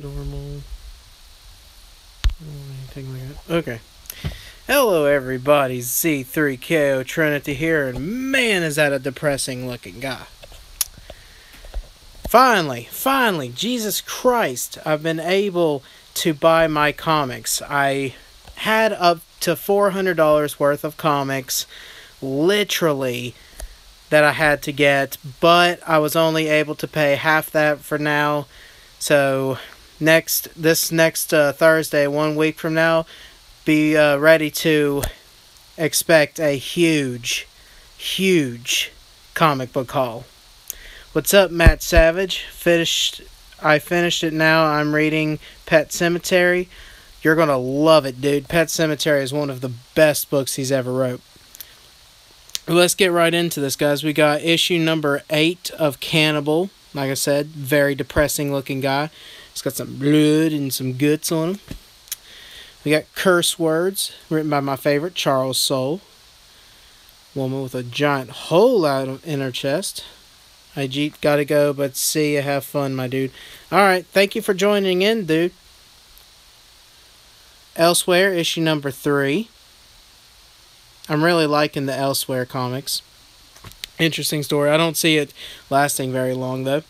normal, anything like that. Okay. Hello, everybody. Z3KO Trinity here, and man, is that a depressing looking guy. Finally, Jesus Christ, I've been able to buy my comics. I had up to $400 worth of comics, literally, that I had to get, but I was only able to pay half that for now. So this next Thursday, 1 week from now, be ready to expect a huge comic book haul. What's up, Matt Savage? I finished it now. I'm reading Pet Sematary. You're gonna love it, dude. Pet Sematary is one of the best books he's ever wrote. Let's get right into this, guys. We got issue number 8 of Cannibal. Like I said, very depressing looking guy. He's got some blood and some guts on him. We got Curse Words, written by my favorite, Charles Soule. Woman with a giant hole in her chest. I gotta go, but see you. Have fun, my dude. Alright, thank you for joining in, dude. Elsewhere, issue number 3. I'm really liking the Elsewhere comics. Interesting story. I don't see it lasting very long, though.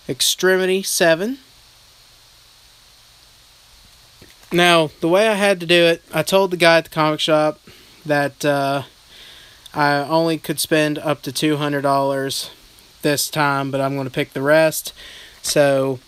Extremity 7. Now, the way I had to do it, I told the guy at the comic shop that I only could spend up to $200 this time, but I'm going to pick the rest. So,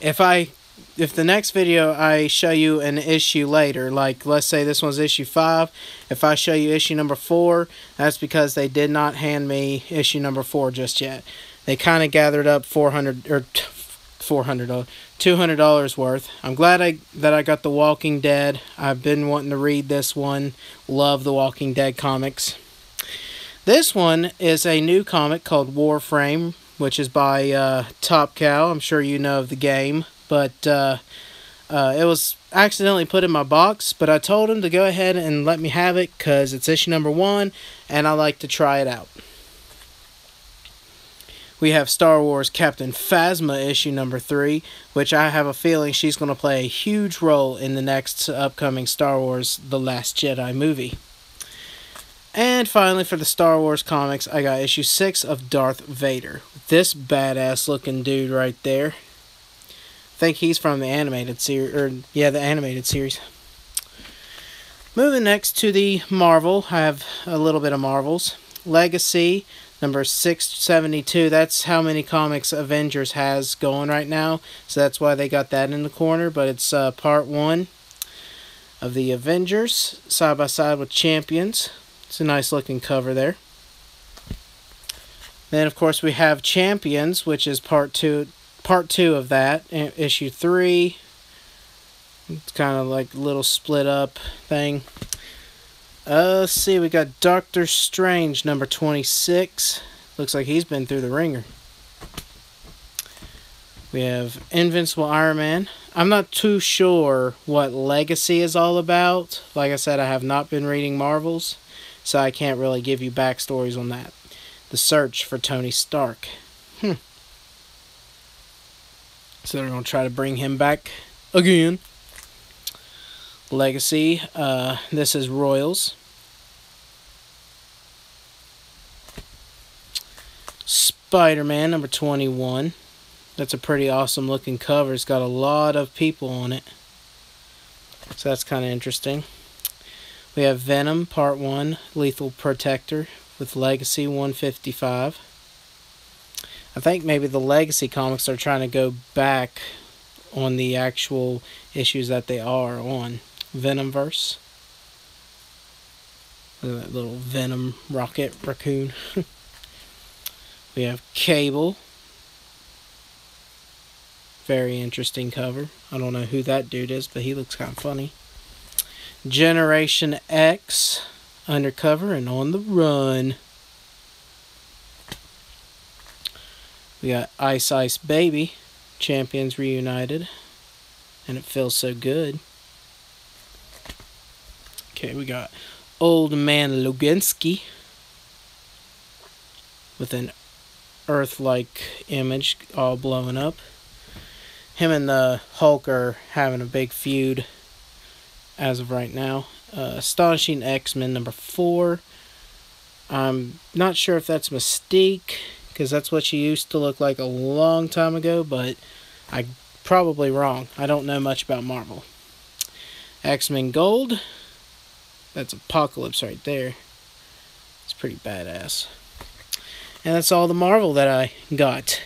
if the next video I show you an issue later, like let's say this one's issue 5, if I show you issue number 4, that's because they did not hand me issue number 4 just yet. They kind of gathered up $200 worth. I'm glad that I got The Walking Dead. I've been wanting to read this one. Love The Walking Dead comics. This one is a new comic called Warframe, which is by Top Cow. I'm sure you know of the game, but it was accidentally put in my box, but I told him to go ahead and let me have it because it's issue number 1 and I like to try it out. We have Star Wars Captain Phasma issue number 3, which I have a feeling she's going to play a huge role in the next upcoming Star Wars The Last Jedi movie. And finally, for the Star Wars comics, I got issue 6 of Darth Vader. This badass looking dude right there. I think he's from the animated series, the animated series. Moving next to the Marvel, I have a little bit of Marvels. Legacy, number 672. That's how many comics Avengers has going right now. So that's why they got that in the corner. But it's part 1 of the Avengers, side by side with Champions. It's a nice looking cover there. Then of course we have Champions, which is part 2 of that, issue 3. It's kind of like a little split up thing. Let's see, we got Doctor Strange number 26. Looks like he's been through the ringer. We have Invincible Iron Man. I'm not too sure what Legacy is all about. Like I said, I have not been reading Marvels, so I can't really give you backstories on that. The Search for Tony Stark. So they're going to try to bring him back again. Legacy. This is Royals. Spider-Man number 21. That's a pretty awesome looking cover. It's got a lot of people on it, so that's kind of interesting. We have Venom part 1, Lethal Protector, with Legacy 155. I think maybe the Legacy comics are trying to go back on the actual issues that they are on. Venomverse. Look at that little Venom rocket raccoon. We have Cable. Very interesting cover. I don't know who that dude is, but he looks kind of funny. Generation X, Undercover and on the Run. We got Ice Ice Baby, Champions Reunited, and It Feels So Good. Okay, we got Old Man Luginski with an Earth-like image all blowing up. him and the Hulk are having a big feud as of right now. Astonishing X-Men number 4. I'm not sure if that's Mystique, because that's what she used to look like a long time ago, but I'm probably wrong. I don't know much about Marvel. X-Men Gold. That's Apocalypse right there. It's pretty badass. And that's all the Marvel that I got.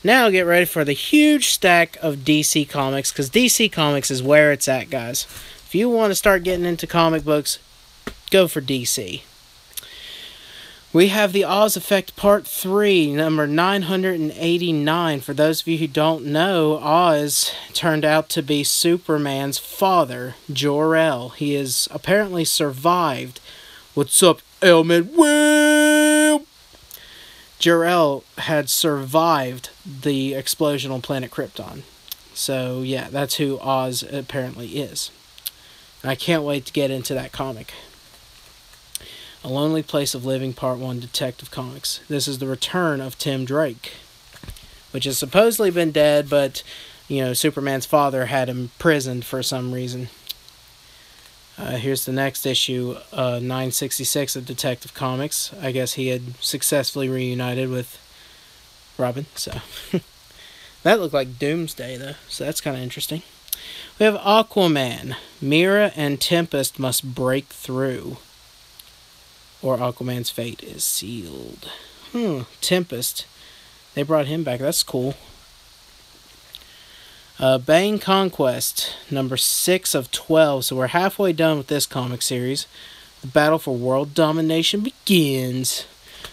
Now get ready for the huge stack of DC Comics, because DC Comics is where it's at, guys. If you want to start getting into comic books, go for DC. We have the Oz Effect Part 3, number 989. For those of you who don't know, Oz turned out to be Superman's father, Jor-El. He has apparently survived. What's up, Ailman? Well, Jor-El had survived the explosion on planet Krypton. So, yeah, that's who Oz apparently is. I can't wait to get into that comic. A Lonely Place of Living Part 1 Detective Comics. This is the return of Tim Drake, which has supposedly been dead, but, you know, Superman's father had him imprisoned for some reason. Here's the next issue, 966 of Detective Comics. I guess he had successfully reunited with Robin, so... That looked like Doomsday, though, so that's kind of interesting. We have Aquaman. Mera and Tempest must break through, or Aquaman's fate is sealed. Tempest. They brought him back. That's cool. Bane Conquest, number 6 of 12. So we're halfway done with this comic series. The battle for world domination begins.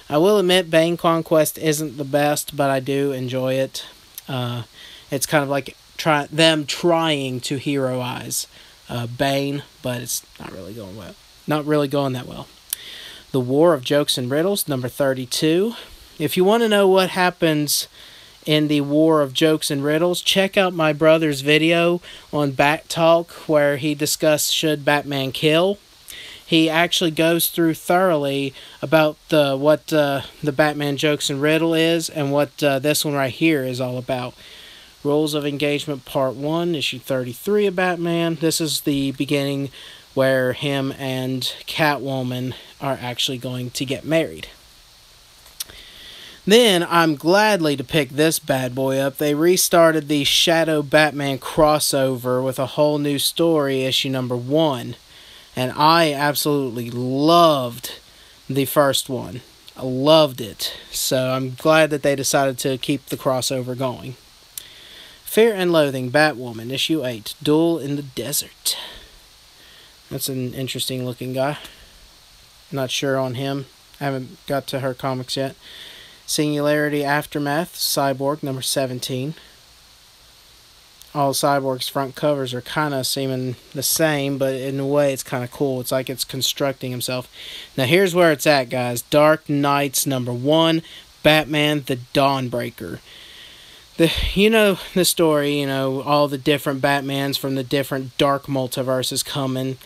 I will admit Bane Conquest isn't the best, but I do enjoy it. It's kind of like them trying to heroize Bane, but it's not really going well. Not really going that well. The War of Jokes and Riddles, number 32. If you want to know what happens in the War of Jokes and Riddles, check out my brother's video on Bat Talk where he discussed Should Batman Kill. He actually goes through thoroughly about what the Batman Jokes and Riddle is and what this one right here is all about. Rules of Engagement Part 1, issue 33 of Batman. This is the beginning where him and Catwoman are actually going to get married. Then, I'm gladly to pick this bad boy up. They restarted the Shadow Batman crossover with a whole new story, issue number 1. And I absolutely loved the first one. I loved it. So I'm glad that they decided to keep the crossover going. Fear and Loathing, Batwoman, issue 8, Duel in the Desert. That's an interesting looking guy. Not sure on him. I haven't got to her comics yet. Singularity Aftermath, Cyborg, number 17. All Cyborg's front covers are kind of seeming the same, but in a way it's kind of cool. It's like it's constructing himself. Now here's where it's at, guys. Dark Knights, number 1, Batman the Dawnbreaker. You know the story, you know, all the different Batmans from the different dark multiverses coming.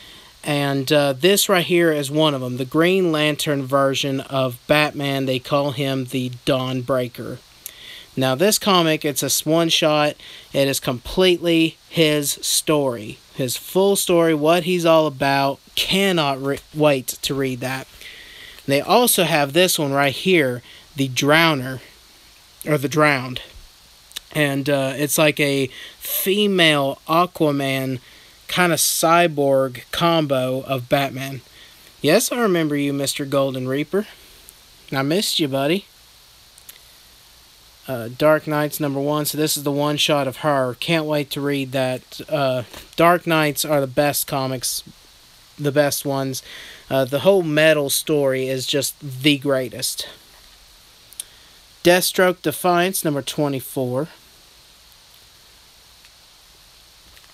And this right here is one of them. The Green Lantern version of Batman, they call him the Dawnbreaker. Now this comic, it's a one-shot. It is completely his story. His full story, what he's all about. Cannot wait to read that. They also have this one right here, the Drowner, or the Drowned. And it's like a female Aquaman kind of cyborg combo of Batman. Yes, I remember you, Mr. Golden Reaper. I missed you, buddy. Dark Knights number 1. So this is the one shot of her. Can't wait to read that. Dark Knights are the best comics. The best ones. The whole Metal story is just the greatest. Deathstroke Defiance number 24.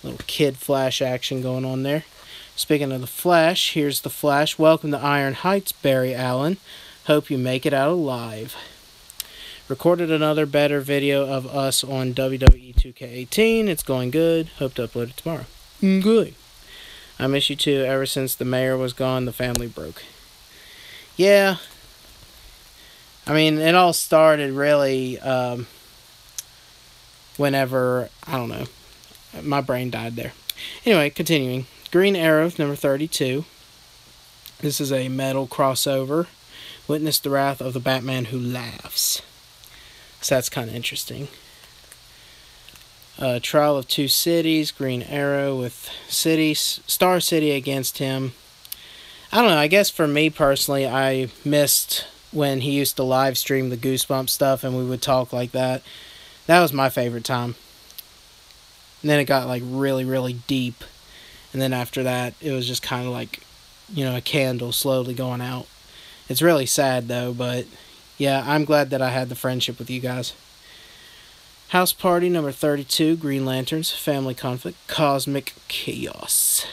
Little Kid Flash action going on there. Speaking of the Flash, here's the Flash. Welcome to Iron Heights, Barry Allen. Hope you make it out alive. Recorded another better video of us on WWE 2K18. It's going good. Hope to upload it tomorrow. Good. I miss you too. Ever since the mayor was gone, the family broke. Yeah. I mean, it all started really whenever, I don't know, my brain died there. Anyway, continuing. Green Arrow, number 32. This is a metal crossover. Witness the wrath of the Batman who laughs. So that's kind of interesting. Trial of Two Cities, Green Arrow with Star City against him. I don't know, I guess for me personally, I missed when he used to live stream the Goosebumps stuff and we would talk like that. That was my favorite time. And then it got like really, really deep. And then after that, it was just kind of like, a candle slowly going out. It's really sad though, but yeah, I'm glad that I had the friendship with you guys. House Party, number 32, Green Lanterns, Family Conflict, Cosmic Chaos.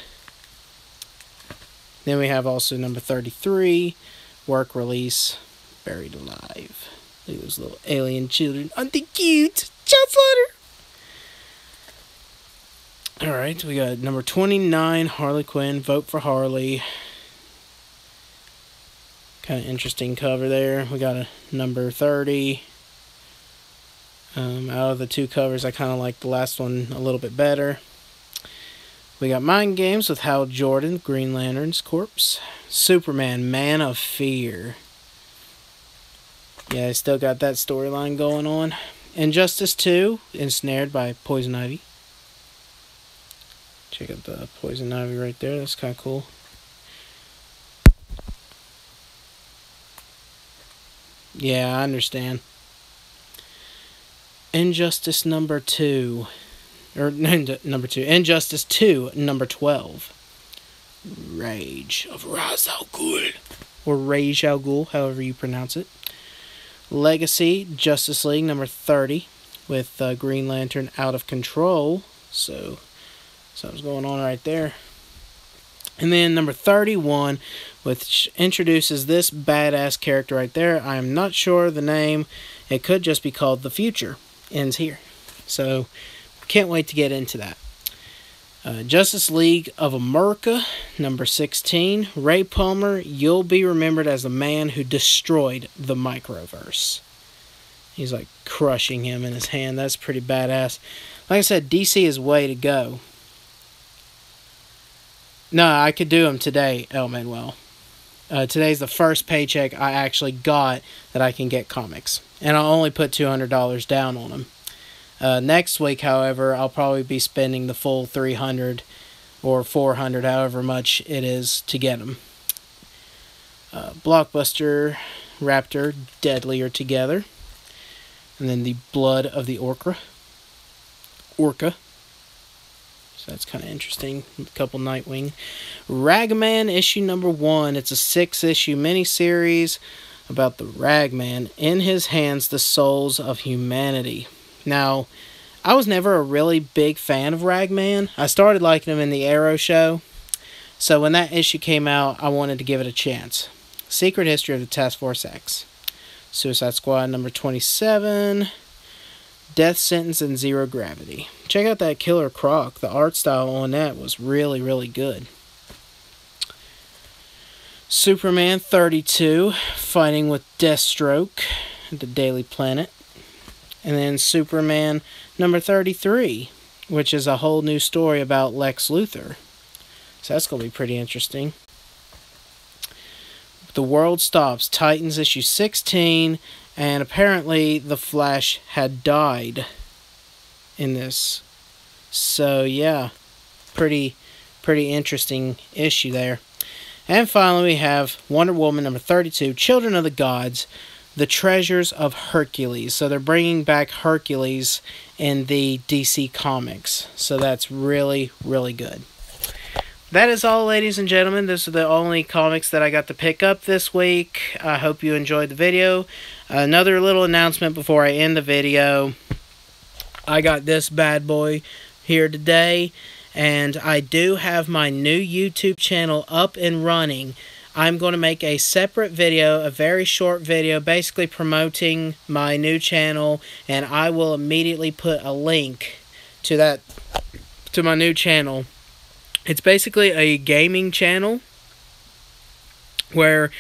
Then we have also number 33, Work Release, Buried Alive. Look at those little alien children. Aren't they cute? Child slaughter! Alright, we got number 29, Harley Quinn, Vote for Harley. Kind of interesting cover there. We got a number 30. Out of the two covers, I kind of like the last one a little bit better. We got Mind Games with Hal Jordan, Green Lantern's Corpse. Superman, Man of Fear. Yeah, I still got that storyline going on. Injustice 2, Ensnared by Poison Ivy. Check out the Poison Ivy right there. That's kind of cool. Yeah, I understand. Injustice number 2. Number 2. Injustice 2, number 12. Rage of Ra's al Ghul. Or Rage al Ghul, however you pronounce it. Legacy, Justice League, number 30. With Green Lantern Out of Control. So, something's going on right there. And then number 31, which introduces this badass character right there. I am not sure the name. It could just be called The Future. Ends here. So, can't wait to get into that. Justice League of America, number 16. Ray Palmer, you'll be remembered as the man who destroyed the Microverse. He's like crushing him in his hand. That's pretty badass. Like I said, DC is way to go. No, I could do them today, El Manuel. Today's the first paycheck I actually got that I can get comics. And I'll only put $200 down on them. Next week, however, I'll probably be spending the full $300 or $400, however much it is, to get them. Blockbuster, Raptor, Deadlier Together. And then the Blood of the Orca. So that's kind of interesting. A couple Nightwing. Ragman issue number 1. It's a 6-issue miniseries about the Ragman. In his hands, the souls of humanity. Now, I was never a really big fan of Ragman. I started liking him in the Arrow show. So when that issue came out, I wanted to give it a chance. Secret History of the Task Force X. Suicide Squad number 27. Death Sentence and Zero Gravity. Check out that Killer Croc. The art style on that was really, really good. Superman 32. Fighting with Deathstroke at the Daily Planet. And then Superman number 33, which is a whole new story about Lex Luthor. So that's going to be pretty interesting. The World Stops, Titans issue 16, and apparently the Flash had died in this. So yeah, pretty interesting issue there. And finally we have Wonder Woman number 32, Children of the Gods, The Treasures of Hercules. So they're bringing back Hercules in the DC Comics. So that's really, really good. That is all, ladies and gentlemen. Those are the only comics that I got to pick up this week. I hope you enjoyed the video. Another little announcement before I end the video. I got this bad boy here today. And I do have my new YouTube channel up and running. I'm going to make a separate video, a very short video, basically promoting my new channel. And I will immediately put a link to my new channel. It's basically a gaming channel where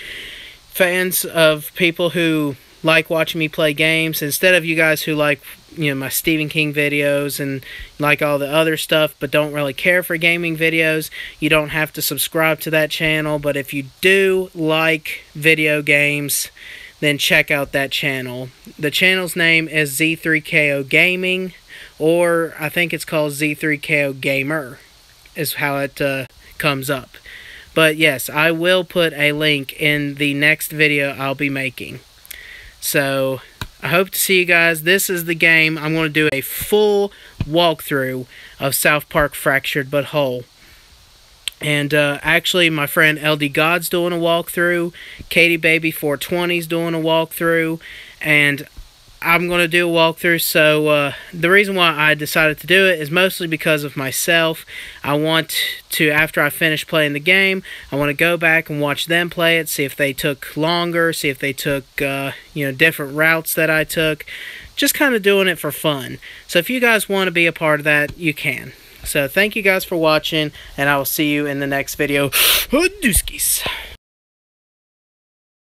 fans of people who like watching me play games, instead of you guys who like, you know, my Stephen King videos and like all the other stuff but don't really care for gaming videos, you don't have to subscribe to that channel. But if you do like video games, then check out that channel. The channel's name is Z3KO Gaming, or I think it's called Z3KO Gamer is how it comes up. But yes, I will put a link in the next video I'll be making. So I hope to see you guys. This is the game. I'm going to do a full walkthrough of South Park Fractured But Whole. And actually, my friend LD God's doing a walkthrough. Katie Baby 420's doing a walkthrough. And I'm going to do a walkthrough. So the reason why I decided to do it is mostly because of myself. I want to, after I finish playing the game, I want to go back and watch them play it, see if they took longer, see if they took you know, different routes that I took. Just kind of doing it for fun. So if you guys want to be a part of that, you can. So thank you guys for watching, and I will see you in the next video. Deuskis.